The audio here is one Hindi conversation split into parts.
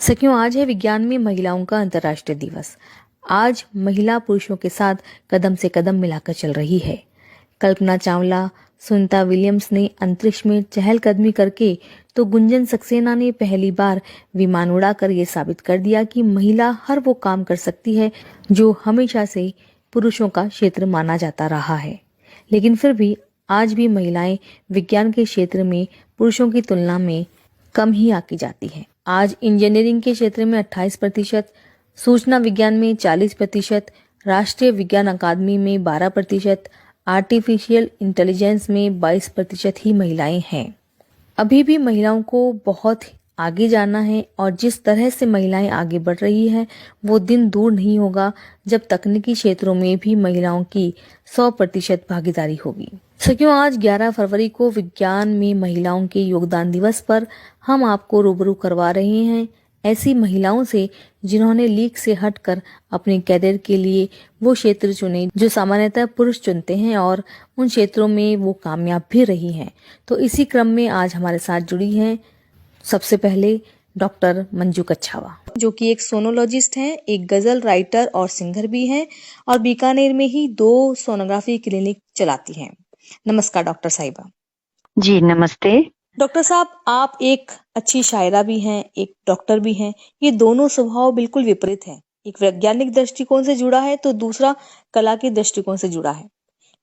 सखियों, आज है विज्ञान में महिलाओं का अंतर्राष्ट्रीय दिवस। आज महिला पुरुषों के साथ कदम से कदम मिलाकर चल रही है। कल्पना चावला, सुनीता विलियम्स ने अंतरिक्ष में चहलकदमी करके तो गुंजन सक्सेना ने पहली बार विमान उड़ाकर ये साबित कर दिया कि महिला हर वो काम कर सकती है जो हमेशा से पुरुषों का क्षेत्र माना जाता रहा है। लेकिन फिर भी आज भी महिलाएं विज्ञान के क्षेत्र में पुरुषों की तुलना में कम ही आकी जाती हैं। आज इंजीनियरिंग के क्षेत्र में 28%, सूचना विज्ञान में 40%, राष्ट्रीय विज्ञान अकादमी में 12%, आर्टिफिशियल इंटेलिजेंस में 22% ही महिलाएं हैं। अभी भी महिलाओं को बहुत आगे जाना है और जिस तरह से महिलाएं आगे बढ़ रही हैं वो दिन दूर नहीं होगा जब तकनीकी क्षेत्रों में भी महिलाओं की 100% भागीदारी होगी। सखियों, आज 11 फरवरी को विज्ञान में महिलाओं के योगदान दिवस पर हम आपको रूबरू करवा रहे हैं ऐसी महिलाओं से जिन्होंने लीक से हटकर अपने कैरियर के लिए वो क्षेत्र चुने जो सामान्यतः पुरुष चुनते हैं और उन क्षेत्रों में वो कामयाब भी रही हैं। तो इसी क्रम में आज हमारे साथ जुड़ी हैं सबसे पहले डॉक्टर मंजू कच्छावा, जो कि एक सोनोलॉजिस्ट हैं, एक गजल राइटर और सिंगर भी हैं और बीकानेर में ही 2 सोनोग्राफी क्लिनिक चलाती हैं। नमस्कार डॉक्टर साहिबा। जी नमस्ते। डॉक्टर साहब, आप एक अच्छी शायरा भी हैं, एक डॉक्टर भी हैं। ये दोनों स्वभाव बिल्कुल विपरीत हैं। एक वैज्ञानिक दृष्टिकोण से जुड़ा है तो दूसरा कला के दृष्टिकोण से जुड़ा है।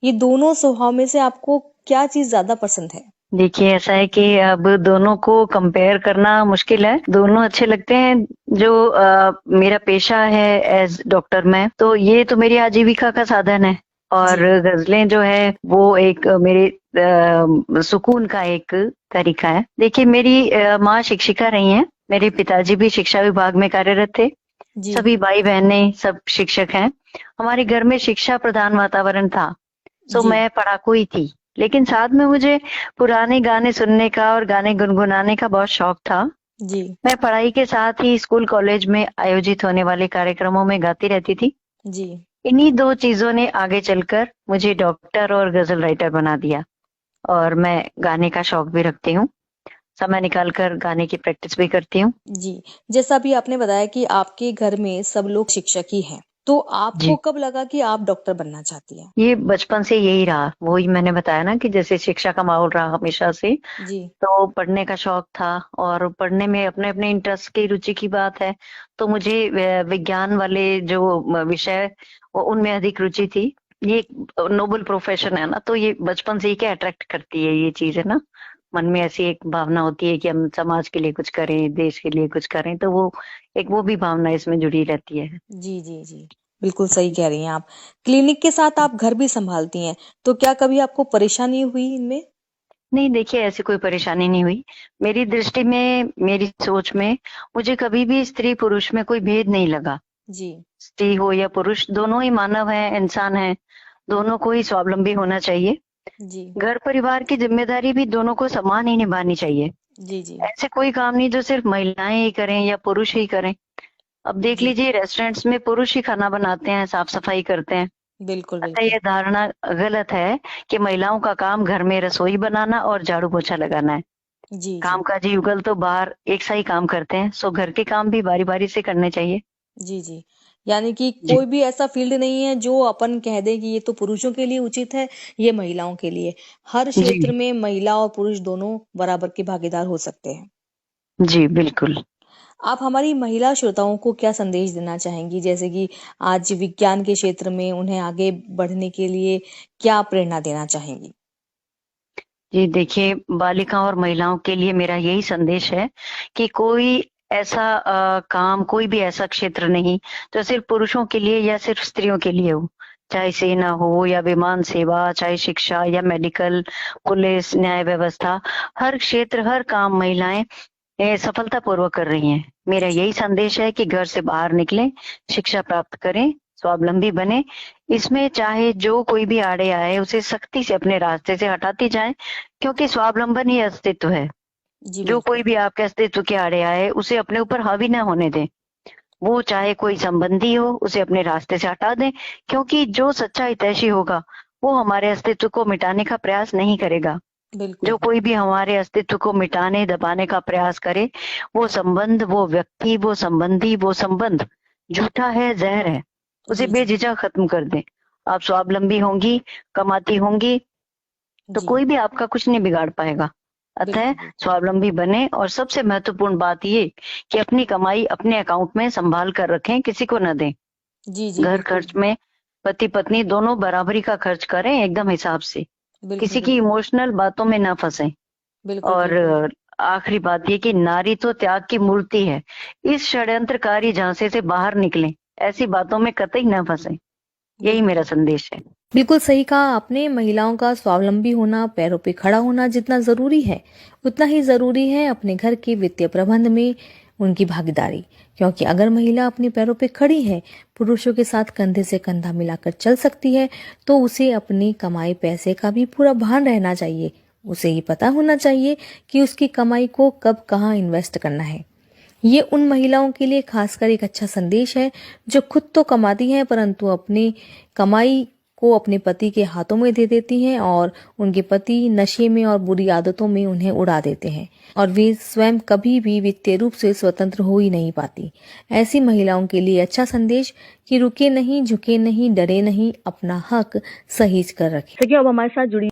ये दोनों स्वभाव में से आपको क्या चीज ज्यादा पसंद है? देखिए, ऐसा है कि अब दोनों को कंपेयर करना मुश्किल है। दोनों अच्छे लगते हैं। जो मेरा पेशा है एज डॉक्टर में, तो ये तो मेरी आजीविका का साधन है और गजलें जो है वो एक मेरे सुकून का एक तरीका है। देखिए, मेरी माँ शिक्षिका रही हैं, मेरे पिताजी भी शिक्षा विभाग में कार्यरत थे। सभी भाई बहनें सब शिक्षक हैं। हमारे घर में शिक्षा प्रधान वातावरण था, तो मैं पढ़ाकू ही थी। लेकिन साथ में मुझे पुराने गाने सुनने का और गाने गुनगुनाने का बहुत शौक था। मैं पढ़ाई के साथ ही स्कूल कॉलेज में आयोजित होने वाले कार्यक्रमों में गाती रहती थी। इन्हीं 2 चीजों ने आगे चलकर मुझे डॉक्टर और गजल राइटर बना दिया और मैं गाने का शौक भी रखती हूँ। समय निकालकर गाने की प्रैक्टिस भी करती हूँ। जी, जैसा भी आपने बताया कि आपके घर में सब लोग शिक्षक ही हैं, तो आपको कब लगा कि आप डॉक्टर बनना चाहती हैं? ये बचपन से यही रहा। वही मैंने बताया ना कि जैसे शिक्षा का माहौल रहा हमेशा से, तो पढ़ने का शौक था और पढ़ने में अपने अपने इंटरेस्ट की रुचि की बात है, तो मुझे विज्ञान वाले जो विषय उनमें अधिक रुचि थी। ये नोबल प्रोफेशन है ना, तो ये बचपन से ही क्या अट्रैक्ट करती है ये चीज, है ना। मन में ऐसी एक भावना होती है कि हम समाज के लिए कुछ करें, देश के लिए कुछ करें, तो वो भी भावना इसमें जुड़ी रहती है। जी जी जी, बिल्कुल सही कह रही हैं आप। क्लिनिक के साथ आप घर भी संभालती हैं, तो क्या कभी आपको परेशानी हुई इनमें? नहीं, देखिए, ऐसी कोई परेशानी नहीं हुई। मेरी दृष्टि में, मेरी सोच में मुझे कभी भी स्त्री पुरुष में कोई भेद नहीं लगा। स्त्री हो या पुरुष, दोनों ही मानव हैं, इंसान हैं। दोनों को ही स्वावलंबी होना चाहिए। घर परिवार की जिम्मेदारी भी दोनों को समान ही निभानी चाहिए। ऐसे कोई काम नहीं जो सिर्फ महिलाएं ही करें या पुरुष ही करें। अब देख लीजिए, रेस्टोरेंट्स में पुरुष ही खाना बनाते हैं, साफ सफाई करते हैं। बिल्कुल अतः ये धारणा गलत है कि महिलाओं का काम घर में रसोई बनाना और झाड़ू पोछा लगाना है। कामकाजी युगल तो बाहर एक सा ही काम करते हैं, सो घर के काम भी बारी बारी से करने चाहिए। जी, यानी कि कोई भी ऐसा फील्ड नहीं है जो अपन कह दे कि ये तो पुरुषों के लिए उचित है, ये महिलाओं के लिए। हर क्षेत्र में महिला और पुरुष दोनों बराबर के भागीदार हो सकते हैं। जी बिल्कुल। आप हमारी महिला श्रोताओं को क्या संदेश देना चाहेंगी, जैसे कि आज विज्ञान के क्षेत्र में उन्हें आगे बढ़ने के लिए क्या प्रेरणा देना चाहेंगी? जी देखिए, बालिकाओं और महिलाओं के लिए मेरा यही संदेश है कि कोई ऐसा काम, कोई भी ऐसा क्षेत्र नहीं जो सिर्फ पुरुषों के लिए या सिर्फ स्त्रियों के लिए हो। चाहे सेना हो या विमान सेवा, चाहे शिक्षा या मेडिकल, पुलिस, न्याय व्यवस्था, हर क्षेत्र, हर काम महिलाएं सफलता पूर्वक कर रही हैं। मेरा यही संदेश है कि घर से बाहर निकलें, शिक्षा प्राप्त करें, स्वावलंबी बने। इसमें चाहे जो कोई भी आड़े आए उसे सख्ती से अपने रास्ते से हटाती जाए, क्योंकि स्वावलंबन ही अस्तित्व है। जो कोई भी आपके अस्तित्व के आड़े आए उसे अपने ऊपर हावी न होने दें। वो चाहे कोई संबंधी हो, उसे अपने रास्ते से हटा दें, क्योंकि जो सच्चा हितैषी होगा वो हमारे अस्तित्व को मिटाने का प्रयास नहीं करेगा। बिल्कुल जो कोई भी हमारे अस्तित्व को मिटाने दबाने का प्रयास करे, वो संबंध, वो व्यक्ति, वो संबंधी, वो संबंध झूठा है, जहर है, उसे जी जी बेझिझक खत्म कर दें। आप स्वावलंबी होंगी, कमाती होंगी, तो जी कोई भी आपका कुछ नहीं बिगाड़ पाएगा। अतः बिल्कुल स्वावलंबी बने, और सबसे महत्वपूर्ण बात ये कि अपनी कमाई अपने अकाउंट में संभाल कर रखें, किसी को न दें। जी जी घर बिल्कुल खर्च में पति पत्नी दोनों बराबरी का खर्च करें, एकदम हिसाब से। बिल्कुल किसी की बिल्कुल इमोशनल बातों में ना फंसें। बिल्कुल और बिल्कुल आखिरी बात ये कि नारी तो त्याग की मूर्ति है। इस षड्यंत्रकारी झांसे से बाहर निकलें, ऐसी बातों में कतई न फंसें। यही मेरा बिल्कुल संदेश है। बिल्कुल सही कहा आपने। महिलाओं का स्वावलंबी होना, पैरों पे खड़ा होना जितना जरूरी है, उतना ही जरूरी है अपने घर के वित्तीय प्रबंध में उनकी भागीदारी। क्योंकि अगर महिला अपने पैरों पे खड़ी है, पुरुषों के साथ कंधे से कंधा मिलाकर चल सकती है, तो उसे अपनी कमाई पैसे का भी पूरा भान रहना चाहिए। उसे ये पता होना चाहिए कि उसकी कमाई को कब कहाँ इन्वेस्ट करना है। ये उन महिलाओं के लिए खासकर एक अच्छा संदेश है जो खुद तो कमाती हैं परंतु अपनी कमाई को अपने पति के हाथों में दे देती हैं, और उनके पति नशे में और बुरी आदतों में उन्हें उड़ा देते हैं और वे स्वयं कभी भी वित्तीय रूप से स्वतंत्र हो ही नहीं पाती। ऐसी महिलाओं के लिए अच्छा संदेश कि रुके नहीं, झुके नहीं, डरे नहीं, अपना हक सहीज कर रखें। देखिए अब हमारे साथ जुड़ी